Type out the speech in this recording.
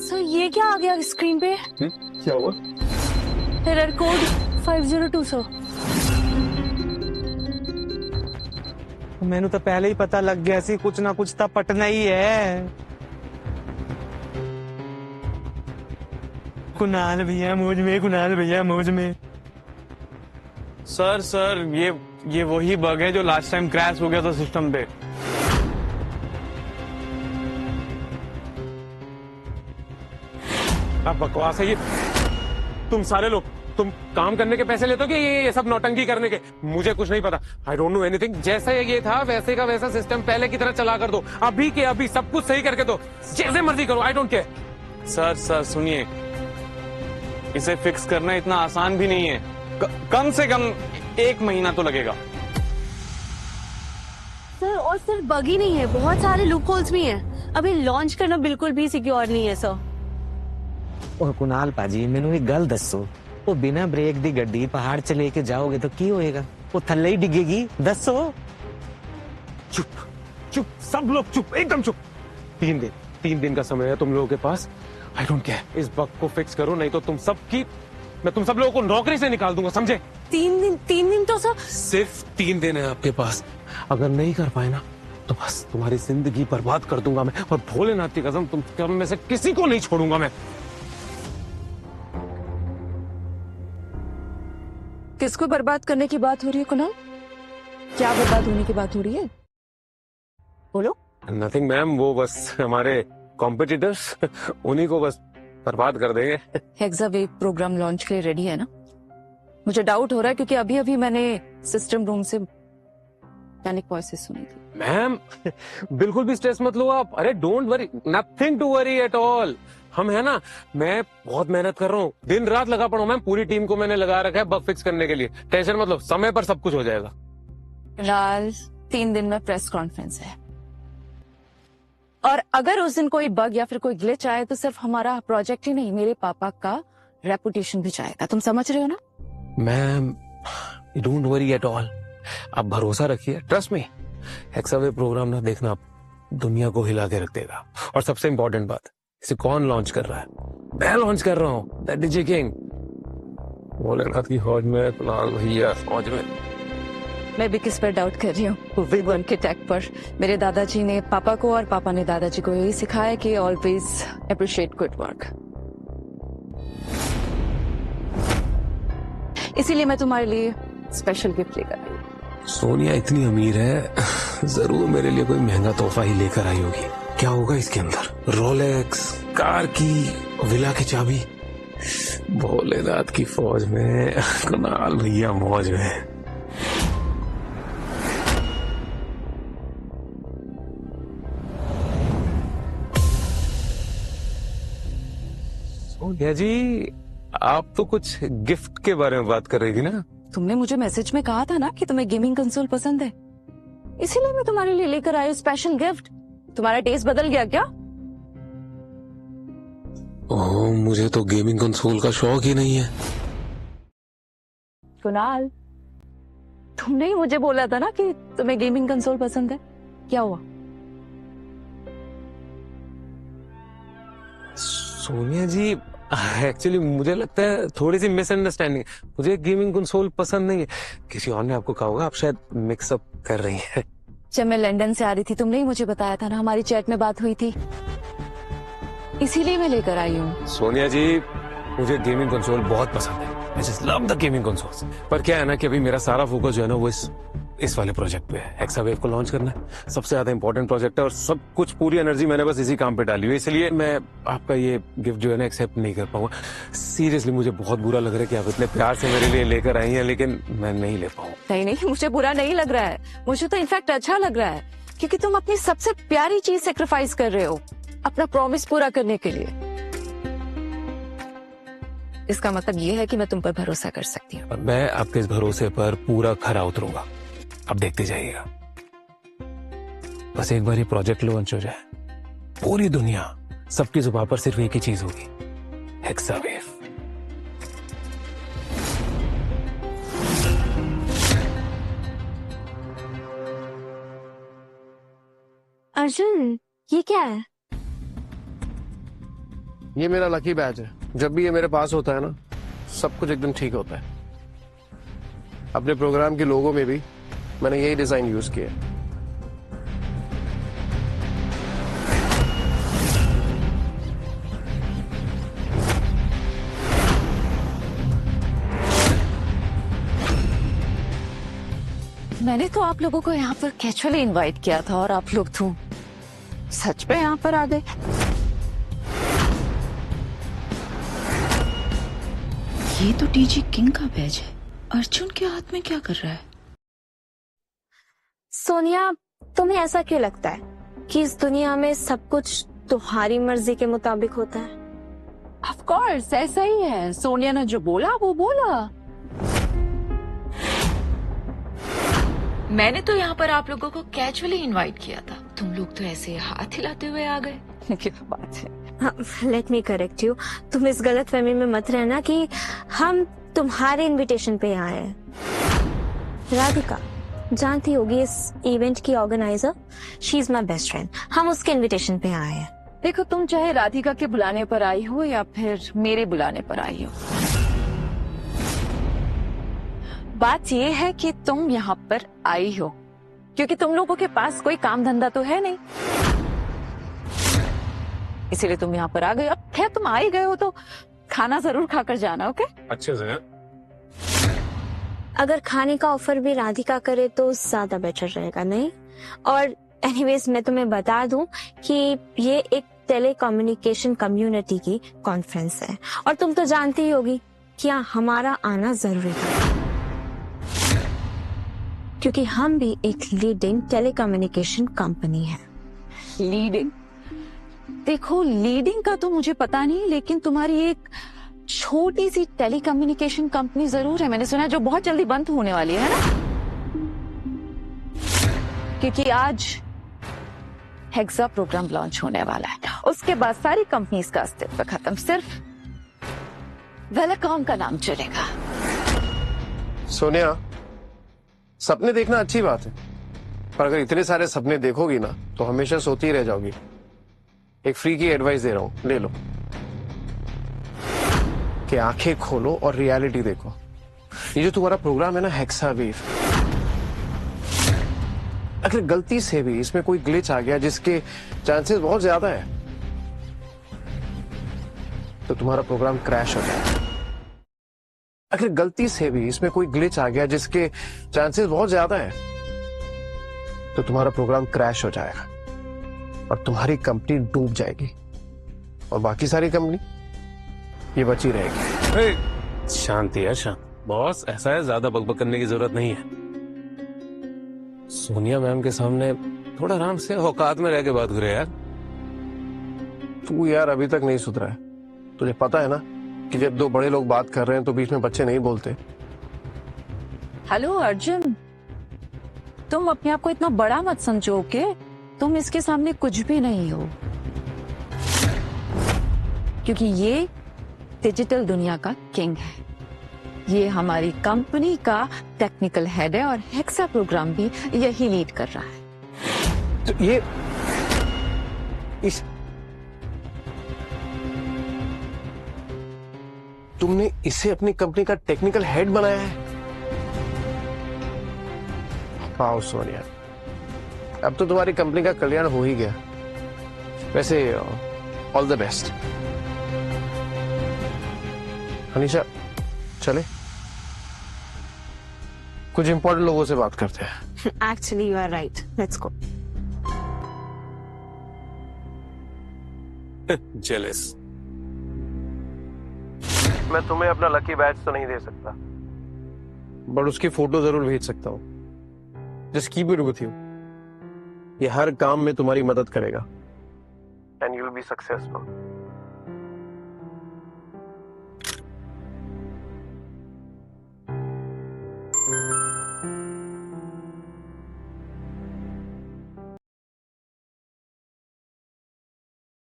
Sir ये क्या आ गया स्क्रीन पे? क्या हुआ? Error code 502 sir. मैंने तो पहले ही पता लग गया सी कुछ ना कुछ तो पटना ही है। कुणाल भैया मौज में, कुणाल भैया मौज में। सर ये वही बग है जो लास्ट टाइम क्रैश हो गया था सिस्टम पे। आप बकवास है ये। तुम सारे लोग तुम काम करने के पैसे लेते हो कि ये सब नौटंकी करने के? मुझे कुछ नहीं पता। I don't know anything. जैसा ये था वैसे का वैसा सिस्टम पहले की तरह चला कर दो। अभी के अभी सब कुछ सही करके दो। जैसे मर्जी करो, आई डोंट केयर। सर सुनिए, इसे फिक्स करना इतना आसान भी नहीं है। कम से कम 1 महीना तो लगेगा। सर और सिर्फ बग ही नहीं है, बहुत सारे लूप होल्स भी हैं। अभी लॉन्च करना बिल्कुल भी सिक्योर नहीं है सर। और कुणाल पाजी मैनू एक गल दसो, वो बिना ब्रेक दी गड्डी पहाड़ च लेके जाओगे तो की होएगा? वो थल्ले ही डिगेगी। दसो। चुप चुप, सब लोग चुप, एकदम चुप। 3 दिन का समय है तुम लोगों के पास। I don't care. इस बग को फिक्स करो, नहीं तो मैं तुम सब लोगों को नौकरी से निकाल दूंगा, समझे? 3 दिन तो सर। सिर्फ 3 दिन है आपके पास। अगर नहीं कर पाए ना तो बस तुम्हारी जिंदगी बर्बाद कर दूंगा मैं। और भोलेनाथ की कसम तुम में से किसी को नहीं छोड़ूंगा मैं। किसको बर्बाद करने की बात हो रही है कुणाल? क्या बर्बाद होने की बात हो रही है? बोलो। नथिंग मैम, वो बस हमारे कॉम्पिटिटर्स, उन्हीं को बस बर्बाद कर देंगे। हेक्सावेव प्रोग्राम लॉन्च के लिए रेडी है ना? मुझे डाउट हो रहा है क्योंकि अभी अभी मैंने सिस्टम रूम से पैनिक वॉइसेस सुनी थी। मैम बिल्कुल भी स्ट्रेस मत लो आप। अरे don't worry, nothing to worry at all. हम है ना, मैं बहुत मेहनत कर रहा हूँ, दिन रात लगा पड़ा हूँ मैम। पूरी टीम को मैंने लगा रखा है बग फिक्स करने के लिए। टेंशन मत लो, समय पर सब कुछ हो जाएगा। फिलहाल 3 दिन में प्रेस कॉन्फ्रेंस है, और अगर उस दिन कोई बग या फिर कोई ग्लिच आए तो सिर्फ हमारा प्रोजेक्ट ही नहीं, मेरे पापा का रेपुटेशन भी जाएगा। तुम समझ रहे हो ना? Ma'am don't worry at all, आप भरोसा रखिए, ट्रस्ट मी। हेक्सावेव प्रोग्राम ना देखना, आप दुनिया को हिला के रख देगा। और सबसे इंपॉर्टेंट बात, इसे कौन लॉन्च कर रहा है? मैं लॉन्च कर रहा हूँ। दैट डीजे किंग भोलेनाथ की फौज में, कुणाल भैया फौज में। मैं भी किस पर डाउट कर रही हूँ? विग वन के टैग पर। मेरे दादाजी ने पापा को और पापा ने दादाजी को यही सिखाया कि ऑलवेज अप्रिशिएट गुड वर्क। इसीलिए मैं तुम्हारे लिए स्पेशल गिफ्ट लेकर आई हूँ। सोनिया इतनी अमीर है, जरूर मेरे लिए कोई महंगा तोहफा ही लेकर आई होगी। क्या होगा इसके अंदर? रोलेक्स, कार की, विला की चाबी। भोलेनाथ की फौज में, कुणाल भैया मौज में। सोनिया जी, आप तो कुछ गिफ्ट के बारे में बात कर रही थी ना? तुमने मुझे मैसेज में कहा था ना कि तुम्हें गेमिंग कंसोल पसंद है, इसीलिए मैं तुम्हारे लिए लेकर आई हूँ स्पेशल गिफ्ट। तुम्हारा टेस्ट बदल गया क्या? ओह, मुझे तो गेमिंग कंसोल का शौक ही नहीं है। कुणाल, तुमने ही मुझे बोला था ना कि तुम्हें गेमिंग कंसोल पसंद है। क्या हुआ? सोनिया जी, एक्चुअली मुझे लगता है थोड़ी सी मिसअंडरस्टैंडिंग। मुझे गेमिंग कंसोल पसंद नहीं है, किसी और ने आपको कहा होगा। आप शायद मिक्सअप कर रही हैं। जब मैं लंदन से आ रही थी तुमने ही मुझे बताया था ना, हमारी चैट में बात हुई थी, इसीलिए मैं लेकर आई हूँ। सोनिया जी, मुझे गेमिंग कंसोल बहुत पसंद है। I just love the gaming consoles। पर क्या है ना कि अभी मेरा सारा फोकस जो है ना वो इस वाले प्रोजेक्ट पे है। हेक्सावेव को लॉन्च करना है, सबसे ज्यादा इंपॉर्टेंट प्रोजेक्ट है, और सब कुछ पूरी एनर्जी मैंने बस इसी काम पे डाली हुई है। इसलिए मैं आपका ये गिफ्ट जो है ना एक्सेप्ट नहीं कर पाऊंगा। सीरियसली मुझे बहुत बुरा लग रहा है कि आप इतने प्यार से मेरे लिए लेकर आई हैं, लेकिन मैं नहीं ले पाऊंगा। नहीं, मुझे बुरा नहीं लग रहा है, मुझे तो इनफैक्ट अच्छा लग रहा है, क्योंकि तुम अपनी सबसे प्यारी चीज सेक्रीफाइस कर रहे हो अपना प्रॉमिस पूरा करने के लिए। इसका मतलब ये है कि मैं तुम पर भरोसा कर सकती हूँ। और मैं आपके इस भरोसे पर पूरा खरा उतरूंगा, आप देखते जाइएगा। बस एक बार ये प्रोजेक्ट लॉन्च हो जाए, पूरी दुनिया, सबकी जुबान पर सिर्फ एक ही चीज होगी, हेक्सावेव। अर्जुन, ये क्या है? ये मेरा लकी बैच है। जब भी ये मेरे पास होता है ना, सब कुछ एकदम ठीक होता है। अपने प्रोग्राम के लोगों में भी मैंने यही डिजाइन यूज किया है। मैंने तो आप लोगों को यहाँ पर कैजुअली इनवाइट किया था और आप लोग तो सच में यहाँ पर आ गए। ये तो डीजी किंग का बैज है। अर्जुन के हाथ में क्या कर रहा है? सोनिया, तुम्हें ऐसा क्यों लगता है कि इस दुनिया में सब कुछ तुम्हारी मर्जी के मुताबिक होता है? ऑफ कोर्स ऐसा ही है। सोनिया ने जो बोला वो बोला। मैंने तो यहाँ पर आप लोगों को कैजुअली इनवाइट किया था, तुम लोग तो ऐसे हाथ हिलाते हुए आ गए। क्या बात है। लेट मी करेक्ट यू, तुम इस गलत फहमी में मत रहना कि हम तुम्हारे इनविटेशन पे आए हैं। राधिका जानती होगी इस इवेंट की organiser, she is my best friend. हम उसके इनविटेशन पे आए हैं। देखो, तुम चाहे राधिका के बुलाने पर आई हो या फिर मेरे बुलाने पर आई हो, बात यह है कि तुम यहाँ पर आई हो क्योंकि तुम लोगों के पास कोई काम धंधा तो है नहीं, इसीलिए तुम यहाँ पर आ गए। अब खैर तुम आ ही गए हो तो खाना जरूर खाकर जाना। ओके? अच्छे से। अगर खाने का ऑफर भी राधिका करे तो ज्यादा बेटर रहेगा, नहीं? और एनीवेज मैं तुम्हें बता दूं कि ये एक टेलीकम्युनिकेशन कम्युनिटी की कॉन्फ्रेंस है और तुम तो जानती ही होगी कि हमारा आना जरूरी था क्योंकि हम भी एक लीडिंग टेलीकम्युनिकेशन कंपनी है। लीडिंग? देखो, लीडिंग का तो मुझे पता नहीं, लेकिन तुम्हारी एक छोटी सी टेलीकम्युनिकेशन कंपनी जरूर है, मैंने सुना है, जो बहुत जल्दी बंद होने वाली है ना? क्योंकि आज हेक्सा प्रोग्राम लॉन्च होने वाला है, उसके बाद सारी कंपनीज का अस्तित्व खत्म, सिर्फ वेलकॉम का नाम चलेगा। सोनिया, सपने देखना अच्छी बात है, पर अगर इतने सारे सपने देखोगी ना तो हमेशा सोती ही रह जाओगी। एक फ्री की एडवाइस दे रहा हूं, ले लो कि आंखें खोलो और रियलिटी देखो। ये जो तुम्हारा प्रोग्राम है ना, हेक्सा वेव, अगर गलती से भी इसमें कोई ग्लिच आ गया, जिसके चांसेस बहुत ज्यादा है, तो तुम्हारा प्रोग्राम क्रैश हो जाएगा। अगर गलती से भी इसमें कोई ग्लिच आ गया, जिसके चांसेस बहुत ज्यादा है, तो तुम्हारा प्रोग्राम क्रैश हो जाएगा और तुम्हारी कंपनी डूब जाएगी और बाकी सारी कंपनी ये बची रहेगी। शांति है, शांत। बॉस, ऐसा है, ज्यादा बकबक करने की जरूरत नहीं है। सोनिया मैम के सामने थोड़ा आराम से औकात में रह के बात करे यार। तू यार अभी तक नहीं सुधरा है। तुझे पता है ना कि जब दो बड़े लोग बात कर रहे हैं तो बीच में बच्चे नहीं बोलते। हेलो अर्जुन, तुम अपने आप को इतना बड़ा मत समझो के, तुम इसके सामने कुछ भी नहीं हो, क्योंकि ये डिजिटल दुनिया का किंग है। ये हमारी कंपनी का टेक्निकल हेड है और हेक्सा प्रोग्राम भी यही लीड कर रहा है। तो ये तुमने इसे अपनी कंपनी का टेक्निकल हेड बनाया है? वाह सोनिया, अब तो तुम्हारी कंपनी का कल्याण हो ही गया। वैसे ऑल द बेस्ट। अनीशा, चले कुछ इंपॉर्टेंट लोगों से बात करते हैं। Actually you are right, let's go. Jealous. मैं तुम्हें अपना लकी बैच तो नहीं दे सकता, बट उसकी फोटो जरूर भेज सकता हूँ। Just keep it with you. ये हर काम में तुम्हारी मदद करेगा and you will be successful.